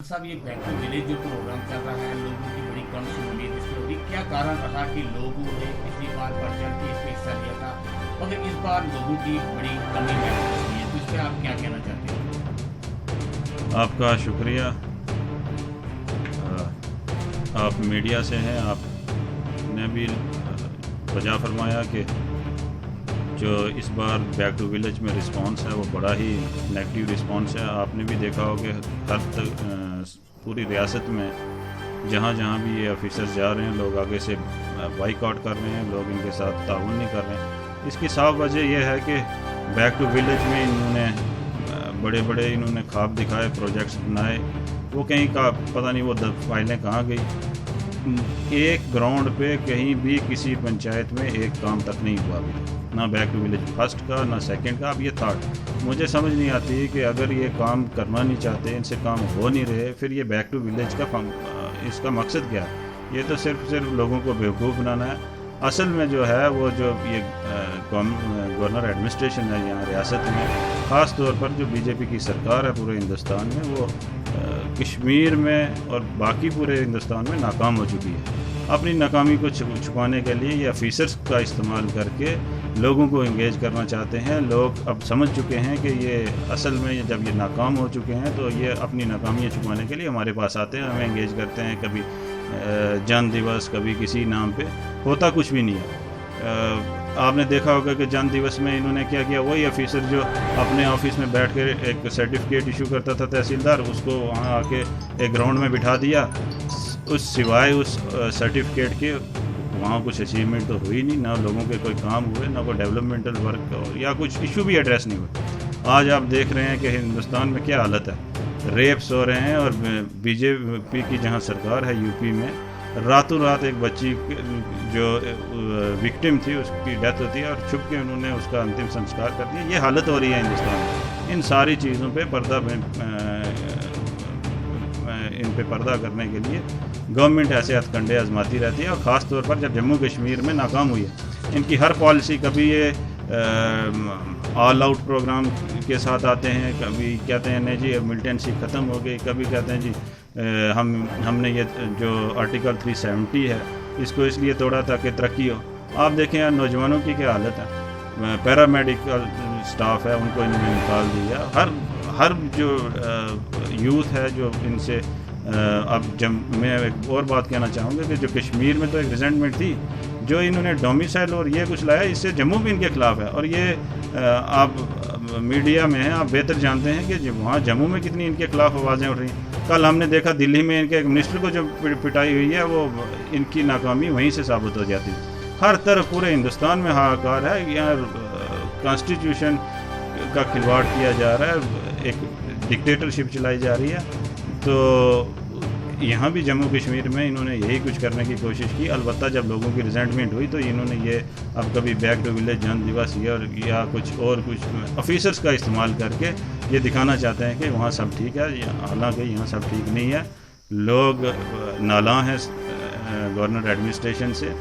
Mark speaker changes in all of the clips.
Speaker 1: साहब, ये back to village जो प्रोग्राम चल रहा है, लोगों की बड़ी कम शमूलियत इसमें होगी, क्या कारण रहा कि लोगों ने पिछली बार बढ़ चढ़ के इसमें हिस्सा लिया था मगर इस बार लोगों की बड़ी कमी महसूस हुई है, तो इस पर आप क्या कहना चाहते हैं?
Speaker 2: आपका शुक्रिया। आप मीडिया से हैं, आपने भी वजह फरमाया कि जो इस बार बैक टू विलेज में रिस्पांस है वो बड़ा ही नेगेटिव रिस्पांस है। आपने भी देखा हो कि पूरी रियासत में जहाँ जहाँ भी ये ऑफिसर्स जा रहे हैं, लोग आगे से बाइकआउट कर रहे हैं, लोग इनके साथ ताउन नहीं कर रहे हैं। इसकी साफ वजह यह है कि बैक टू विलेज में इन्होंने बड़े बड़े इन्होंने ख्वाब दिखाए, प्रोजेक्ट्स बनाए, वो कहीं का पता नहीं वो फाइलें कहाँ गई। एक ग्राउंड पे कहीं भी किसी पंचायत में एक काम तक नहीं हुआ अभी, ना बैक टू विलेज फर्स्ट का, ना सेकंड का, अब ये थर्ड। मुझे समझ नहीं आती कि अगर ये काम करना नहीं चाहते, इनसे काम हो नहीं रहे, फिर ये बैक टू विलेज का इसका मकसद क्या है? ये तो सिर्फ लोगों को बेवकूफ़ बनाना है। असल में जो है वो जो ये गवर्नर एडमिनिस्ट्रेशन है यहाँ रियासत में, ख़ास तौर पर जो बीजेपी की सरकार है पूरे हिंदुस्तान में, वो कश्मीर में और बाकी पूरे हिंदुस्तान में नाकाम हो चुकी है। अपनी नाकामी को छुपाने के लिए ये ऑफिसर्स का इस्तेमाल करके लोगों को इंगेज करना चाहते हैं। लोग अब समझ चुके हैं कि ये असल में जब ये नाकाम हो चुके हैं तो ये अपनी नाकामियाँ छुपाने के लिए हमारे पास आते हैं, हमें इंगेज करते हैं। कभी जन दिवस, कभी किसी नाम पे, होता कुछ भी नहीं है। आपने देखा होगा कि जन दिवस में इन्होंने क्या किया, वही ऑफिसर जो अपने ऑफिस में बैठ कर एक सर्टिफिकेट इशू करता था तहसीलदार, उसको वहाँ आके एक ग्राउंड में बिठा दिया। उस सिवाय उस सर्टिफिकेट के वहाँ कुछ अचीवमेंट तो हुई नहीं, ना लोगों के कोई काम हुए, ना कोई डेवलपमेंटल वर्क या कुछ इशू भी एड्रेस नहीं हुए। आज आप देख रहे हैं कि हिंदुस्तान में क्या हालत है, रेप्स हो रहे हैं, और बीजेपी की जहाँ सरकार है यूपी में, रातों रात एक बच्ची जो विक्टिम थी उसकी डेथ होती है और छुप के उन्होंने उसका अंतिम संस्कार कर दिया। ये हालत हो रही है हिंदुस्तान में। इन सारी चीज़ों पे इन पे पर्दा करने के लिए गवर्नमेंट ऐसे हथकंडे आजमाती रहती है, और ख़ास तौर पर जब जम्मू कश्मीर में नाकाम हुई है। इनकी हर पॉलिसी, कभी ये ऑल आउट प्रोग्राम के साथ आते हैं, कभी कहते हैं नहीं जी मिलिटेंसी ख़त्म हो गई, कभी कहते हैं जी हमने ये जो आर्टिकल 370 है इसको इसलिए तोड़ा ताकि तरक्की हो। आप देखें यार नौजवानों की क्या हालत है, पैरामेडिकल स्टाफ है उनको इन्होंने निकाल दिया। हर जो यूथ है जो इनसे अब जब मैं एक और बात कहना चाहूँगा कि जो कश्मीर में तो एक रिजेंटमेंट थी, जो इन्होंने डोमिसाइल और ये कुछ लाया, इससे जम्मू भी इनके खिलाफ है। और ये आप मीडिया में हैं, आप बेहतर जानते हैं कि वहाँ जम्मू में कितनी इनके खिलाफ आवाज़ें उठ रही हैं। कल हमने देखा दिल्ली में इनके एक मिनिस्टर को जो पिटाई हुई है, वो इनकी नाकामी वहीं से साबित हो जाती है। हर तरफ पूरे हिंदुस्तान में हाहाकार है। यहाँ कॉन्स्टिट्यूशन का खिलवाड़ किया जा रहा है, एक डिक्टेटरशिप चलाई जा रही है। तो यहाँ भी जम्मू कश्मीर में इन्होंने यही कुछ करने की कोशिश की। अलबत्ता जब लोगों की रिजेंटमेंट हुई तो इन्होंने ये अब कभी बैक टू विलेज जन दिवस या कुछ ऑफिसर्स का इस्तेमाल करके ये दिखाना चाहते हैं कि वहाँ सब ठीक है, हालांकि यहाँ सब ठीक नहीं है। लोग नालां हैं गवर्नर एडमिनिस्ट्रेशन से।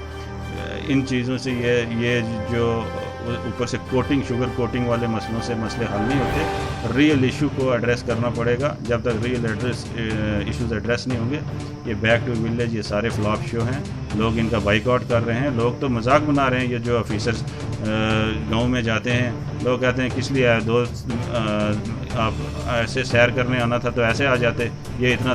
Speaker 2: इन चीज़ों से ये जो ऊपर से कोटिंग, शुगर कोटिंग वाले मसलों से मसले हल नहीं होते। रियल इशू को एड्रेस करना पड़ेगा। जब तक रियल इश्यूज एड्रेस नहीं होंगे, ये बैक टू विलेज, ये सारे फ्लॉप शो हैं। लोग इनका बाइकआउट कर रहे हैं। लोग तो मजाक बना रहे हैं। ये जो ऑफिसर्स गांव में जाते हैं, लोग कहते हैं किस लिए आए दोस्त, आप ऐसे सैर करने आना था तो ऐसे आ जाते, ये इतना